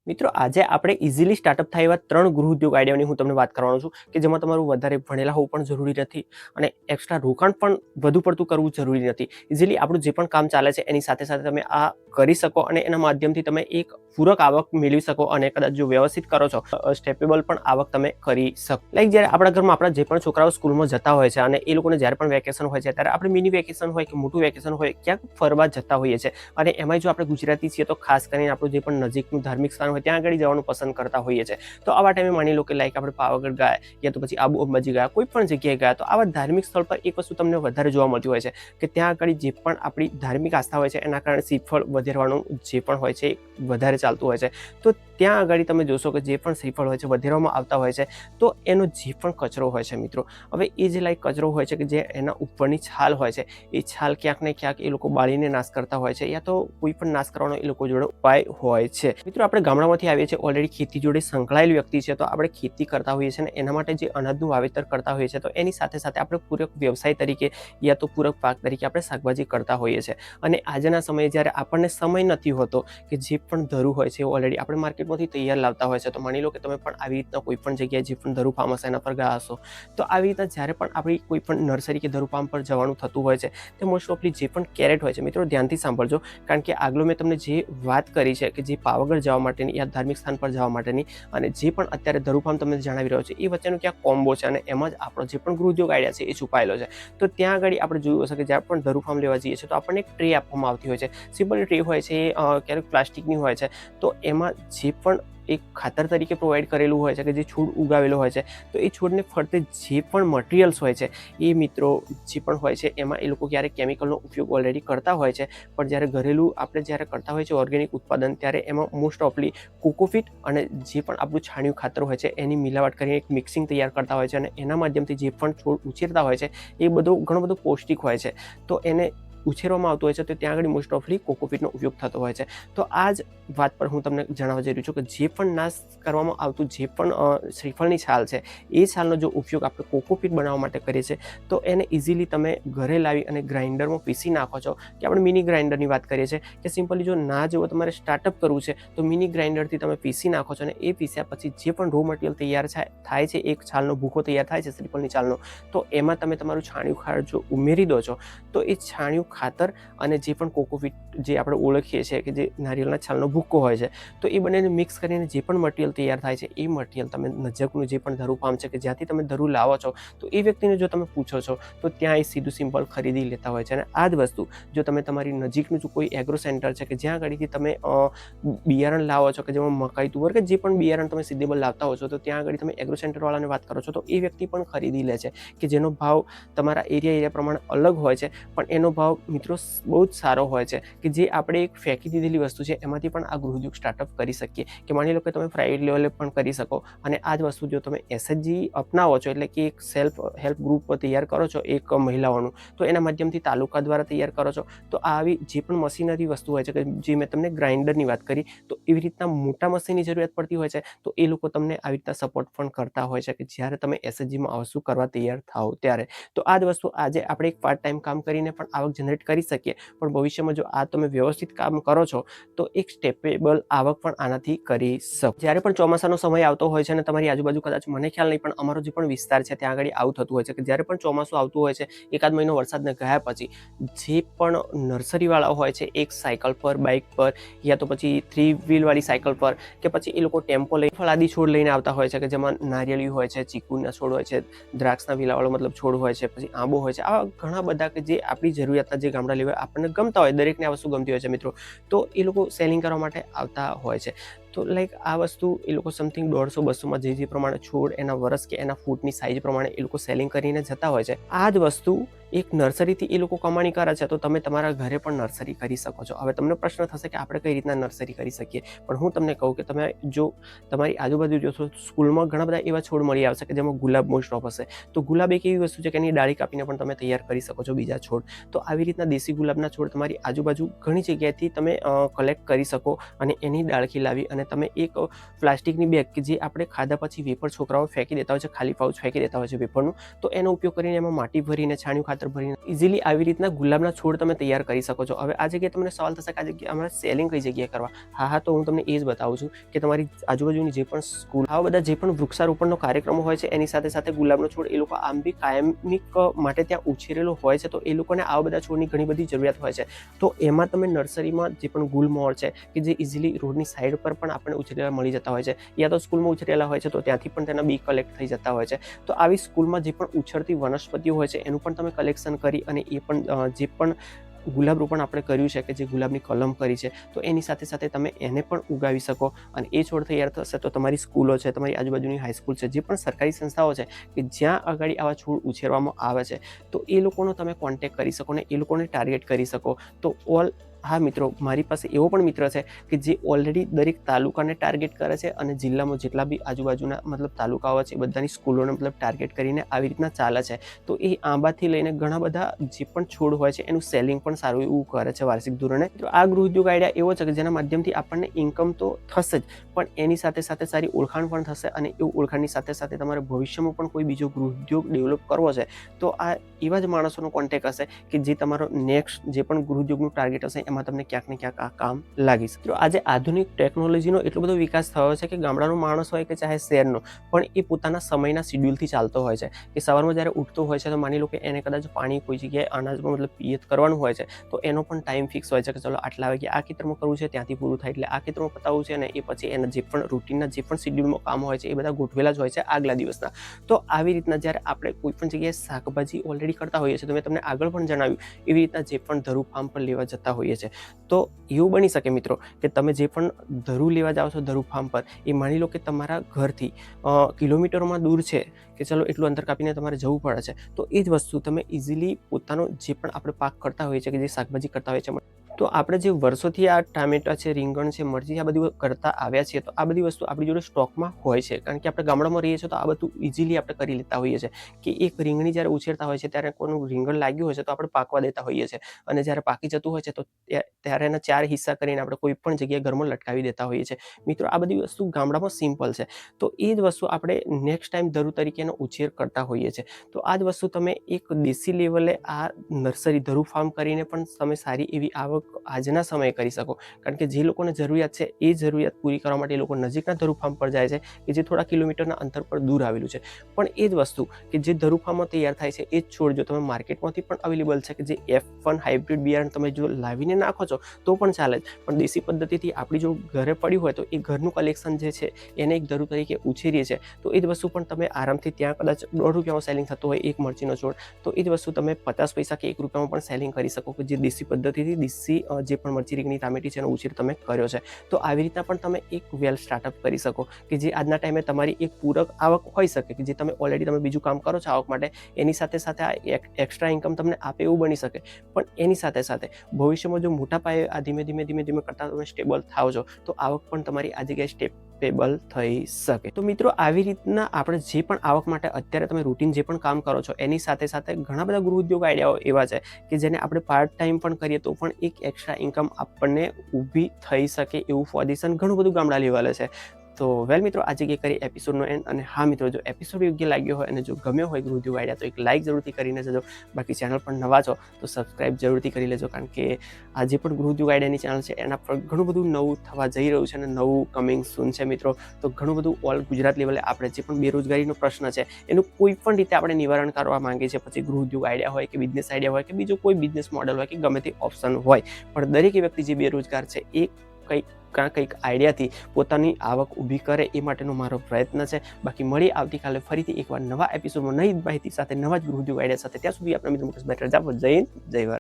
મિત્રો આજે આપણે ઇઝીલી સ્ટાર્ટઅપ થાય એવા 3 ગૃહ ઉદ્યોગ આઈડિયાની હું તમને વાત કરવાનો છું કે જેમાં તમારું વધારે ભણેલા હોવું પણ જરૂરી નથી અને એક્સ્ટ્રા રોકાણ પણ વધુ પડતું કરવું જરૂરી નથી. ઇઝીલી આપણું જે પણ કામ ચાલે છે એની સાથે સાથે તમે આ કરી શકો અને એના માધ્યમથી તમે એક પૂરક આવક મેળવી શકો અને કદાચ જો વ્યવસ્થિત કરો છો સ્ટેપેબલ પણ આવક તમે કરી શકો. લાઈક જ્યારે આપણા ઘરમાં આપણા જે પણ છોકરાઓ સ્કૂલમાં જતા હોય છે અને એ લોકોને જ્યારે પણ વેકેશન હોય છે ત્યારે આપણે મિની વેકેશન હોય કે મોટું વેકેશન હોય ક્યાંક ફરવા જતા હોઈએ છીએ અને એમાં જો આપણે ગુજરાતી છીએ તો ખાસ કરીને આપણું જે પણ નજીકનું ધાર્મિક સ્થાન હોય ત્યાં આગળ જવાનું પસંદ કરતા હોઈએ છીએ. તો આવા ટાઈમે માની લો કે લાઈક આપણે પાવાગઢ ગયા યા તો પછી આબુ અંબાજી ગયા, કોઈ પણ જગ્યાએ ગયા, તો આવા ધાર્મિક સ્થળ પર એક વસ્તુ તમને વધારે જોવા મળતી હોય છે કે ત્યાં આગળ જે પણ આપણી ધાર્મિક આસ્થા હોય છે એના કારણે શ્રીફળ વધેરવાનું જે પણ હોય છે વધારે ચાલતું હોય છે. તો ત્યાં આગળ તમે જોશો કે જે પણ શ્રીફળ હોય છે વધેરવામાં આવતા હોય છે તો એનો જે પણ કચરો હોય છે મિત્રો, હવે એ જે લાઈક કચરો હોય છે કે જે એના ઉપરની છાલ હોય છે એ છાલ ક્યાંક ને ક્યાંક એ લોકો બાળીને નાશ કરતા હોય છે યા તો કોઈ પણ નાશ કરવાનો એ લોકો જોડે ઉપાય હોય છે. મિત્રો આપણે ગામડામાંથી આવીએ છીએ, ઓલરેડી ખેતી જોડે સંકળાયેલ વ્યક્તિ છે તો આપણે ખેતી કરતા હોઈએ છીએ અને એના માટે જે અનાજનું વાવેતર કરતા હોઈએ છીએ તો એની સાથે સાથે આપણે પૂરક વ્યવસાય તરીકે યા તો પૂરક પાક તરીકે આપણે શાકભાજી કરતા હોઈએ છીએ. અને આજના સમયે જ્યારે આપણને સમય નથી હોતો કે જે પણ ધરું હોય છે ઓલરેડી આપણે માર્કેટમાંથી તૈયાર લાવતા હોય છે, તો માની લો કે તમે પણ આવી રીતના કોઈ પણ જગ્યાએ જે પણ ધરું ફાર્મ હશે એના પર ગયા હશો, તો આવી રીતના જ્યારે પણ આપણી કોઈ પણ નર્સરી કે ધરું ફાર્મ પર જવાનું થતું હોય છે તે મોસ્ટ ઓફલી જે પણ કેરેટ હોય છે, મિત્રો ધ્યાનથી સાંભળજો કારણ કે આગળ મેં તમને જે વાત કરી છે કે જે પાવાગઢ જવા માટેની યા ધાર્મિક સ્થાન પર જવા માટેની અને જે પણ અત્યારે ધરુ ફાર્મ તમને જણાવી રહ્યો છે એ વચ્ચેનો ક્યાંક કોમ્બો છે અને એમાં જ આપણો જે પણ ગૃહ ઉદ્યોગ આઈડિયા છે એ છુપાયેલો છે. તો ત્યાં આગળ આપણે જોયું હશે કે જ્યારે પણ ધરુ ફાર્મ લેવા જઈએ છીએ તો આપણને એક ટ્રે આપવામાં આવતી હોય છે. સિમ્પલ ટ્રે હોય છે, ક્યારેક પ્લાસ્ટિકની હોય છે, તો એમાં જે પણ એક ખાતર તરીકે પ્રોવાઈડ કરેલું હોય છે કે જે છોડ ઉગાવેલો હોય છે, તો એ છોડને ફરતે જે પણ મટીરિયલ્સ હોય છે એ મિત્રો જે પણ હોય છે એમાં એ લોકો ક્યારેક કેમિકલનો ઉપયોગ ઓલરેડી કરતા હોય છે, પણ જ્યારે ઘરેલું આપણે જ્યારે કરતા હોય છે ઓર્ગેનિક ઉત્પાદન ત્યારે એમાં મોસ્ટ ઓફલી કોકોફીટ અને જે પણ આપણું છાણિયું ખાતર હોય છે એની મિલાવટ કરીને એક મિક્સિંગ તૈયાર કરતા હોય છે અને એના માધ્યમથી જે પણ છોડ ઉછેરતા હોય છે એ ઘણો બધો પૌષ્ટિક હોય છે. તો એને ઉછેરવામાં આવતું હોય છે તો ત્યાં આગળ મોસ્ટ ઓફલી કોકોફીટનો ઉપયોગ થતો હોય છે. તો આ જ વાત પર હું તમને જણાવવા જઈ રહ્યો છું કે જે પણ નાશ કરવામાં આવતું જે પણ શ્રીફળની છાલ છે એ છાલનો જો ઉપયોગ આપણે કોકોફીટ બનાવવા માટે કરીએ છીએ તો એને ઇઝીલી તમે ઘરે લાવી અને ગ્રાઇન્ડરમાં પીસી નાખો છો, કે આપણે મિની ગ્રાઇન્ડરની વાત કરીએ છીએ કે સિમ્પલી જો ના જેવો તમારે સ્ટાર્ટઅપ કરવું છે તો મિની ગ્રાઇન્ડરથી તમે પીસી નાખો છો અને એ પીસ્યા પછી જે પણ રો મટીરિયલ તૈયાર થાય છે, એક છાલનો ભૂકો તૈયાર થાય છે શ્રીફળની છાલનો, તો એમાં તમે તમારું છાણિયું ખાતર જો ઉમેરી દો છો તો એ છાણિયું ખાતર અને જે પણ કોકોફીટ જે આપણે ઓળખીએ છીએ કે જે નારિયેળના છાલનો ભૂકો હોય છે, તો એ બંનેને મિક્સ કરીને જે પણ મટીરિયલ તૈયાર થાય છે એ મટીરિયલ તમે નજીકનું જે પણ ધરુ ફાર્મ છે કે જ્યાંથી તમે ધરું લાવો છો તો એ વ્યક્તિને જો તમે પૂછો છો તો ત્યાં એ સીધું સિમ્પલ ખરીદી લેતા હોય છે. અને આ જ વસ્તુ જો તમે તમારી નજીકનું જો કોઈ એગ્રો સેન્ટર છે કે જ્યાં આગળથી તમે બિયારણ લાવો છો કે જેમાં મકાઈ, તુવર કે જે પણ બિયારણ તમે સિદ્ધેબલ લાવતા હો છો તો ત્યાં આગળ તમે એગ્રો સેન્ટરવાળાને વાત કરો છો તો એ વ્યક્તિ પણ ખરીદી લે છે કે જેનો ભાવ તમારા એરિયા પ્રમાણે અલગ હોય છે, પણ એનો ભાવ મિત્રો બહુ જ સારો હોય છે કે જે આપણે એક ફેંકી દીધેલી વસ્તુ છે એમાંથી પણ આ ગૃહ ઉદ્યોગ સ્ટાર્ટઅપ કરી શકીએ. કે માની લો કે તમે પ્રાઇવેટ લેવલે પણ કરી શકો અને આ જ વસ્તુ જો તમે એસએચજી અપનાવો છો એટલે કે એક સેલ્ફ હેલ્પ ગ્રુપ તૈયાર કરો છો એક મહિલાઓનું, તો એના માધ્યમથી તાલુકા દ્વારા તૈયાર કરો છો તો આવી જે પણ મશીનરી વસ્તુ હોય છે કે જે મેં તમને ગ્રાઇન્ડરની વાત કરી, તો એવી રીતના મોટા મશીનની જરૂરિયાત પડતી હોય છે તો એ લોકો તમને આવી રીતના સપોર્ટ પણ કરતા હોય છે કે જ્યારે તમે એસએચજીમાં આવશું કરવા તૈયાર થાઓ ત્યારે. તો આ જ વસ્તુ આજે આપણે એક પાર્ટ ટાઈમ કામ કરીને પણ આવક જનરેટ કરી શકીએ, પણ ભવિષ્યમાં જો આ તમે વ્યવસ્થિત કામ કરો છો તો એક સ્ટેપેબલ આવક પણ આનાથી કરી શકો. જ્યારે પણ ચોમાસાનો સમય આવતો હોય છે અને તમારી આજુબાજુ કદાચ મને ખ્યાલ નહીં પણ અમારો જે પણ વિસ્તાર છે ત્યાં આગળ આવું થતું હોય છે કે જ્યારે પણ ચોમાસું આવતું હોય છે એકાદ મહિનો વરસાદને ગયા પછી જે પણ નર્સરીવાળા હોય છે એક સાયકલ પર, બાઇક પર યા તો પછી 3 વ્હીલવાળી સાયકલ પર કે પછી એ લોકો ટેમ્પો લઈ ફળાદી છોડ લઈને આવતા હોય છે કે જેમાં નારિયેળી હોય છે, ચીકુના છોડ હોય છે, દ્રાક્ષના વિલાવાળો મતલબ છોડ હોય છે, પછી આંબો હોય છે, આવા ઘણા બધા કે જે આપણી જરૂરિયાતના જે ગામડા લેવા આપણને ગમતા હોય, દરેકને આ વસ્તુ ગમતી હોય છે મિત્રો, તો એ લોકો સેલિંગ કરવા માટે આવતા હોય છે. તો લાઈક આ વસ્તુ એ લોકો સમથિંગ 150-200માં જે પ્રમાણે છોડ એના વરસ કે એના ફૂટની સાઇઝ પ્રમાણે એ લોકો સેલિંગ કરીને જતા હોય છે. આ જ વસ્તુ એક નર્સરીથી એ લોકો કમાણી કરે છે તો તમે તમારા ઘરે પણ નર્સરી કરી શકો છો. હવે તમને પ્રશ્ન થશે કે આપણે કઈ રીતના નર્સરી કરી શકીએ, પણ હું તમને કહું કે તમે જો તમારી આજુબાજુ જોશો સ્કૂલમાં ઘણા બધા એવા છોડ મળી આવશે કે જેમાં ગુલાબ મોસ્ટ ઓફ હશે, તો ગુલાબ એક એવી વસ્તુ છે કે એની ડાળી કાપીને પણ તમે તૈયાર કરી શકો છો બીજા છોડ. તો આવી રીતના દેશી ગુલાબના છોડ તમારી આજુબાજુ ઘણી જગ્યાએથી તમે કલેક્ટ કરી શકો અને એની ડાળખી લાવી અને અને તમે એક પ્લાસ્ટિકની બેગ કે જે આપણે ખાધા પછી વેફર છોકરાઓ ફેંકી દેતા હોય છે, ખાલી પાઉચ ફેંકી દેતા હોય છે વેફરનું, તો એનો ઉપયોગ કરીને એમાં માટી ભરીને છાણિયું ખાતર ભરીને ઇઝીલી આવી રીતના ગુલાબના છોડ તમે તૈયાર કરી શકો છો. હવે આ જગ્યાએ તમને સવાલ થશે કે આ જગ્યાએ અમારે સેલિંગ કઈ જગ્યાએ કરવા? હા, તો હું તમને એ જ બતાવું છું કે તમારી આજુબાજુની જે પણ સ્કૂલ, આવા બધા જે પણ વૃક્ષારોપણનો કાર્યક્રમો હોય છે એની સાથે સાથે ગુલાબનો છોડ એ લોકો આમ બી કાયમિક માટે ત્યાં ઉછેરેલો હોય છે, તો એ લોકોને આવા બધા છોડની ઘણી બધી જરૂરિયાત હોય છે. તો એમાં તમે નર્સરીમાં જે પણ ગુલમોહર છે કે જે ઇઝીલી રોડની સાઈડ પર પણ આપણને ઉછેરેલા મળી જતા હોય છે, યા તો સ્કૂલમાં ઉછેરેલા હોય છે તો ત્યાંથી પણ તેના બી કલેક્ટ થઈ જતા હોય છે. તો આવી સ્કૂલમાં જે પણ ઉછળતી વનસ્પતિઓ હોય છે એનું પણ તમે કલેક્શન કરી અને એ પણ જે પણ ગુલાબ રોપણ આપણે કર્યું છે કે જે ગુલાબની કલમ કરી છે તો એની સાથે સાથે તમે એને પણ ઉગાવી શકો અને એ છોડ તૈયાર થશે તો તમારી સ્કૂલો છે, તમારી આજુબાજુની હાઈસ્કૂલ છે, જે પણ સરકારી સંસ્થાઓ છે કે જ્યાં આગળ આવા છોડ ઉછેરવામાં આવે છે તો એ લોકોનો તમે કોન્ટેક્ટ કરી શકો ને એ લોકોને ટાર્ગેટ કરી શકો. તો હા મિત્રો, મારી પાસે એવો પણ મિત્ર છે કે જે ઓલરેડી દરેક તાલુકાને ટાર્ગેટ કરે છે અને જિલ્લામાં જેટલા બી આજુબાજુના તાલુકાઓ છે એ બધાની સ્કૂલોને ટાર્ગેટ કરીને આવી રીતના ચાલે છે. તો એ આંબાથી લઈને ઘણા બધા જે પણ છોડ હોય છે એનું સેલિંગ પણ સારું એવું કરે છે વાર્ષિક ધોરણે. તો આ ગૃહ ઉદ્યોગ આઈડિયા એવો છે કે જેના માધ્યમથી આપણને ઇન્કમ તો થશે જ, પણ એની સાથે સાથે સારી ઓળખાણ પણ થશે અને એ ઓળખાણની સાથે સાથે તમારે ભવિષ્યમાં પણ કોઈ બીજો ગૃહ ઉદ્યોગ ડેવલપ કરવો છે તો આ એવા જ માણસોનો કોન્ટેક્ટ હશે કે જે તમારો નેક્સ્ટ જે પણ ગૃહ ઉદ્યોગનું ટાર્ગેટ હશે એમાં તમને ક્યાંક ને ક્યાંક આ કામ લાગી શકે. તો આજે આધુનિક ટેકનોલોજીનો એટલો બધો વિકાસ થયો છે કે ગામડાનો માણસ હોય કે ચાહે શહેરનો, પણ એ પોતાના સમયના શિડ્યુલથી ચાલતો હોય છે કે સવારમાં જ્યારે ઉઠતો હોય છે તો માની લો કે એને કદાચ પાણી કોઈ જગ્યાએ અનાજમાં પિયત કરવાનું હોય છે તો એનો પણ ટાઈમ ફિક્સ હોય છે કે ચલો આટલા વાગે આ ખેતરમાં કરવું છે, ત્યાંથી પૂરું થાય એટલે આ ખેતરમાં પતાવવું છે અને એ પછી એના જે પણ રૂટીનના જે પણ શિડ્યુલમાં કામ હોય છે એ બધા ગોઠવેલા જ હોય છે આગલા દિવસના. તો આવી રીતના જ્યારે આપણે કોઈ પણ જગ્યાએ શાકભાજી ઓલરેડી કરતા હોઈએ છીએ, તો મેં તમને આગળ પણ જણાવ્યું એવી રીતના જે પણ ધરુ ફાર્મ પર લેવા જતા હોઈએ છીએ, તો એવું બની શકે મિત્રો કે તમે જે પણ ધરુ લેવા જાઓ છો ધરુ ફાર્મ પર, એ માની લો કે તમારા ઘરથી કિલોમીટરોમાં દૂર છે કે ચલો એટલું અંતર કાપીને તમારે જવું પડે છે, તો એ જ વસ્તુ તમે ઇઝીલી પોતાનો જે પણ આપણે પાક કરતા હોઈએ છીએ કે જે શાકભાજી કરતા હોઈએ છીએ, તો આપણે જે વર્ષોથી આ ટામેટા છે, રીંગણ છે, મરચી આ બધું કરતા આવ્યા છીએ તો આ બધી વસ્તુ આપણી જોડે સ્ટોકમાં હોય છે, કારણ કે આપણે ગામડામાં રહીએ છીએ તો આ બધું ઇઝીલી આપણે કરી લેતા હોઈએ છીએ કે એક રીંગણી જ્યારે ઉછેરતા હોય છે ત્યારે કોઈનું રીંગણ લાગ્યું હોય છે તો આપણે પાકવા દેતા હોઈએ છીએ અને જ્યારે પાકી જતું હોય છે તો ત્યારે એના 4 હિસ્સા કરીને આપણે કોઈ પણ જગ્યાએ ઘરમાં લટકાવી દેતા હોઈએ છીએ. મિત્રો, આ બધી વસ્તુ ગામડામાં સિમ્પલ છે, તો એ જ વસ્તુ આપણે નેક્સ્ટ ટાઈમ ધરુ તરીકેનો ઉછેર કરતા હોઈએ છીએ. તો આ જ વસ્તુ તમે એક દેશી લેવલે આ નર્સરી ધરુ ફાર્મ કરીને પણ તમે સારી એવી આવક આજના સમયે કરી શકો, કારણ કે જે લોકોને જરૂરિયાત છે એ જરૂરિયાત પૂરી કરવા માટે એ લોકો નજીકના ધરુ ફાર્મ પર જાય છે કે જે થોડા કિલોમીટરના અંતર પર દૂર આવેલું છે. પણ એ જ વસ્તુ કે જે ધરુ ફાર્મમાં તૈયાર થાય છે એ જ છોડ જો તમે માર્કેટમાંથી પણ અવેલેબલ છે કે જે F1 હાઇબ્રિડ બિયારણ તમે જો લાવીને નાખો છો તો પણ ચાલે જ, પણ દેશી પદ્ધતિથી આપણી જો ઘરે પડ્યું હોય તો એ ઘરનું કલેક્શન જે છે એને એક ધરુ તરીકે ઉછેરીએ છીએ તો એ જ વસ્તુ પણ તમે આરામથી ત્યાં કદાચ ₹1.5 સેલિંગ થતો હોય એક મરચીનો છોડ, તો એ જ વસ્તુ તમે 50 પૈસા કે ₹1 પણ સેલિંગ કરી શકો કે જે દેશી પદ્ધતિથી દેશી જે પણ મરચી, રીંગણી, ટામેટી છે એનો ઉછેર તમે કર્યો છે. તો આવી રીતના પણ તમે એક વેલ સ્ટાર્ટઅપ કરી શકો કે જે આજના ટાઈમે તમારી એક પૂરક આવક હોઈ શકે કે જે તમે ઓલરેડી તમે બીજું કામ કરો છો આવક માટે, એની સાથે સાથે આ એક્સ્ટ્રા ઇન્કમ તમને આપે એવું બની શકે, પણ એની સાથે સાથે ભવિષ્યમાં જો મોટા પાયે આ ધીમે ધીમે કરતા તમે સ્ટેબલ થાવ છો તો આવક પણ તમારી આ જગ્યાએ સ્ટેબલ થઈ શકે. તો મિત્રો, આવી રીતના આપણે જે પણ આવક માટે અત્યારે તમે રૂટીન જે પણ કામ કરો છો એની સાથે સાથે ઘણા બધા ગૃહ ઉદ્યોગ આઈડિયાઓ એવા છે કે જેને આપણે પાર્ટ ટાઈમ પણ કરીએ તો પણ એક એક્સ્ટ્રા ઇન્કમ આપણને ઊભી થઈ શકે એવું પોઝિશન ઘણું બધું ગામડા લેવલે છે. તો વેલ મિત્રો, આ જગ્યાએ કરી એપિસોડનો એન્ડ. અને હા મિત્રો, જો એપિસોડ યોગ્ય લાગ્યો હોય અને જો ગમ્યો હોય ગૃહ ઉદ્યોગ આઈડિયા તો એક લાઇક જરૂરથી કરીને જજો. બાકી ચેનલ પર નવા છો તો સબસ્ક્રાઇબ જરૂરથી કરી લેજો, કારણ કે આ જે પણ ગૃહ ઉદ્યોગ આઈડિયાની ચેનલ છે એના પર ઘણું બધું નવું થવા જઈ રહ્યું છે અને નવું કમિંગ સૂન છે મિત્રો. તો ઘણું બધું ઓલ ગુજરાત લેવલે આપણે જે પણ બેરોજગારીનો પ્રશ્ન છે એનું કોઈ પણ રીતે આપણે નિવારણ કરવા માંગીએ છીએ, પછી ગૃહ ઉદ્યોગ આઈડિયા હોય કે બિઝનેસ આઈડિયા હોય કે બીજો કોઈ બિઝનેસ મોડલ હોય કે ગમે તે ઓપ્શન હોય, પણ દરેક વ્યક્તિ જે બેરોજગાર છે એ કંઈક આઈડિયાથી પોતાની આવક ઊભી કરે એ માટેનો મારો પ્રયત્ન છે. બાકી મળી આવતીકાલે ફરીથી એકવાર નવા એપિસોડમાં નવી માહિતી સાથે, નવા જ ગૃહ ઉદ્યોગ આઈડિયા સાથે. ત્યાં સુધી આપણે મિત્રો મુકેશ બેટર જય હિન્દ, જય ભારત.